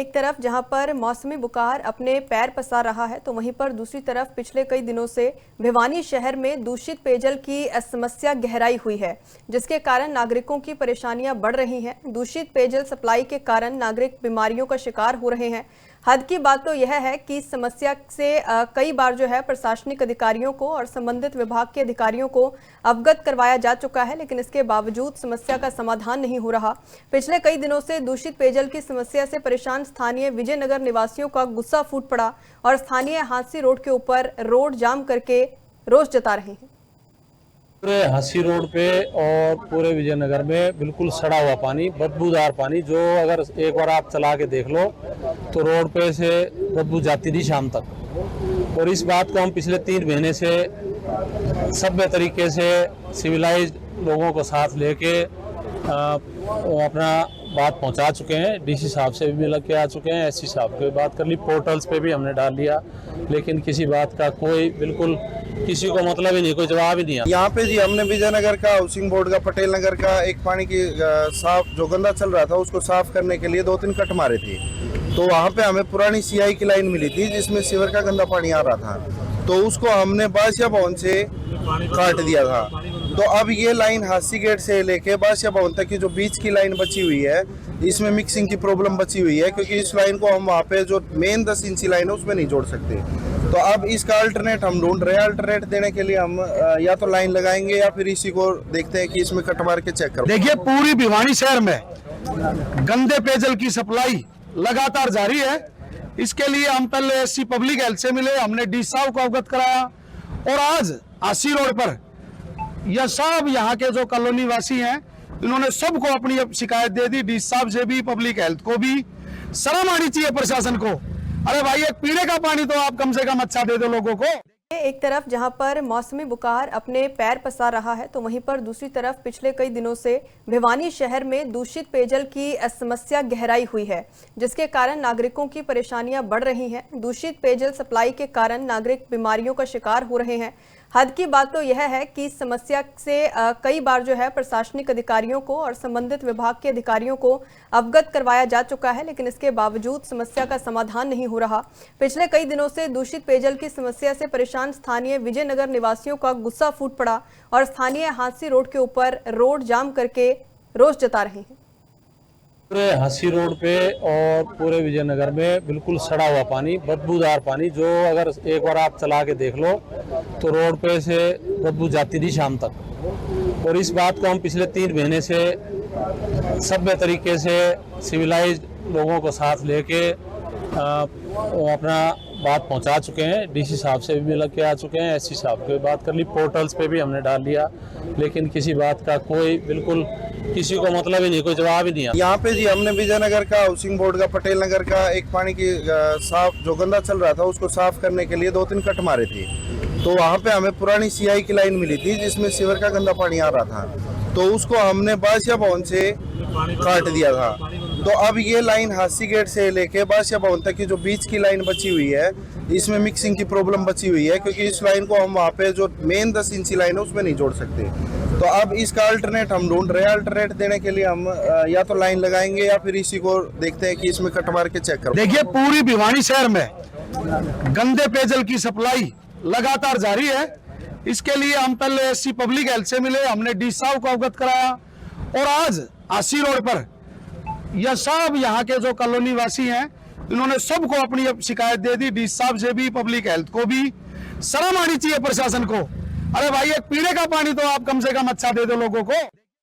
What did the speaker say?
एक तरफ जहां पर मौसमी बुखार अपने पैर पसार रहा है तो वहीं पर दूसरी तरफ पिछले कई दिनों से भिवानी शहर में दूषित पेयजल की समस्या गहराई हुई है, जिसके कारण नागरिकों की परेशानियां बढ़ रही हैं। दूषित पेयजल सप्लाई के कारण नागरिक बीमारियों का शिकार हो रहे हैं। हद की बात तो यह है कि इस समस्या से कई बार प्रशासनिक अधिकारियों को और संबंधित विभाग के अधिकारियों को अवगत करवाया जा चुका है, लेकिन इसके बावजूद समस्या का समाधान नहीं हो रहा। पिछले कई दिनों से दूषित पेयजल की समस्या से परेशान स्थानीय विजयनगर निवासियों का गुस्सा फूट पड़ा और स्थानीय हांसी रोड के ऊपर रोड जाम करके रोष जता रहे हैं। पूरे हांसी रोड पे और पूरे विजयनगर में बिल्कुल सड़ा हुआ पानी, बदबूदार पानी, जो अगर एक बार आप चला के देख लो तो रोड पे से बदबू जाती थी शाम तक। और इस बात को हम पिछले 3 महीने से सभ्य तरीके से सिविलाइज्ड लोगों को साथ लेके अपना बात पहुंचा चुके हैं। डीसी साहब से भी मिल के आ चुके हैं, एससी साहब से बात कर ली, पोर्टल्स पे भी हमने डाल लिया, लेकिन किसी बात का कोई बिल्कुल किसी को मतलब ही नहीं, कोई जवाब ही नहीं है। यहाँ पे जी हमने विजयनगर का हाउसिंग बोर्ड का पटेल नगर का एक पानी की साफ जो गंदा चल रहा था उसको साफ करने के लिए 2-3 कट मारे थे। तो वहाँ पे हमें पुरानी सीआई की लाइन मिली थी जिसमें सीवर का गंदा पानी आ रहा था, तो उसको हमने बादशाह भवन से काट दिया था। तो अब ये लाइन हांसी गेट से लेके बादशाह भवन तक की जो बीच की लाइन बची हुई है, इसमें मिक्सिंग की प्रॉब्लम बची हुई है, क्योंकि इस लाइन को हम वहाँ पे जो मेन 10 इंची लाइन है उसमें नहीं जोड़ सकते। तो अब इसका अल्टरनेट हम ढूंढ रहे हैं। अल्टरनेट देने के लिए हम या तो लाइन लगाएंगे या फिर इसी को देखते हैं कि इसमें कट मार के चेक करो। देखिए, पूरी भिवानी शहर में गंदे पेयजल की सप्लाई लगातार जारी है। इसके लिए हम पहले एससी पब्लिक हेल्थ से मिले, हमने डी साहब को अवगत कराया और आज हांसी रोड पर यह सब यहाँ के जो कॉलोनी वासी हैं इन्होंने सबको अपनी शिकायत दे दी, डी साहब से भी, पब्लिक हेल्थ को भी। शर्म आनी चाहिए प्रशासन को। अरे भाई, एक पीने का पानी तो आप कम से कम अच्छा दे दो लोगों को। एक तरफ जहां पर मौसमी बुखार अपने पैर पसार रहा है तो वहीं पर दूसरी तरफ पिछले कई दिनों से भिवानी शहर में दूषित पेयजल की समस्या गहराई हुई है, जिसके कारण नागरिकों की परेशानियां बढ़ रही हैं। दूषित पेयजल सप्लाई के कारण नागरिक बीमारियों का शिकार हो रहे हैं। हद की बात तो यह है कि इस समस्या से कई बार प्रशासनिक अधिकारियों को और संबंधित विभाग के अधिकारियों को अवगत करवाया जा चुका है, लेकिन इसके बावजूद समस्या का समाधान नहीं हो रहा। पिछले कई दिनों से दूषित पेयजल की समस्या से परेशान स्थानीय विजयनगर निवासियों का गुस्सा फूट पड़ा और स्थानीय हांसी रोड के ऊपर रोड जाम करके रोष जता रहे हैं। पूरे हांसी रोड पे और पूरे विजयनगर में बिल्कुल सड़ा हुआ पानी, बदबूदार पानी, जो अगर एक बार आप चला के देख लो तो रोड पे से बदबू जाती थी शाम तक। और इस बात को हम पिछले 3 महीने से सभ्य तरीके से सिविलाइज्ड लोगों को साथ लेके अपना बात पहुंचा चुके हैं। डीसी साहब से भी मिल के आ चुके हैं, एससी साहब से बात कर ली, पोर्टल्स पे भी हमने डाल लिया, लेकिन किसी बात का कोई बिल्कुल किसी को मतलब ही नहीं, कोई जवाब ही नहीं है। यहाँ पे जी हमने विजयनगर का हाउसिंग बोर्ड का पटेल नगर का एक पानी की साफ जो गंदा चल रहा था उसको साफ करने के लिए 2-3 कट मारे थे। तो वहाँ पे हमें पुरानी सीआई की लाइन मिली थी जिसमें सीवर का गंदा पानी आ रहा था, तो उसको हमने बादशाह भवन से काट दिया था। तो अब ये लाइन हांसी गेट से लेके बादशाह भवन तक की जो बीच की लाइन बची हुई है, इसमें मिक्सिंग की प्रॉब्लम बची हुई है, क्योंकि इस लाइन को हम वहाँ पे जो मेन 10 इंची लाइन है उसमें नहीं जोड़ सकते। तो अब इसका अल्टरनेट हम ढूंढ रहे हैं। अल्टरनेट देने के लिए हम या तो लाइन लगाएंगे या फिर इसी को देखते हैं कि इसमें कट मार के चेक करो। देखिए, पूरी भिवानी शहर में गंदे पेयजल की सप्लाई लगातार जारी है। इसके लिए हम पहले एससी पब्लिक हेल्थ से मिले, हमने डी साहब को अवगत कराया और आज हांसी रोड पर यह सब यहाँ के जो कॉलोनी वासी हैं इन्होंने सबको अपनी शिकायत दे दी, डी साहब से भी, पब्लिक हेल्थ को भी। शर्म आनी चाहिए प्रशासन को। अरे भाई, एक पीने का पानी तो आप कम से कम अच्छा दे दो लोगों को।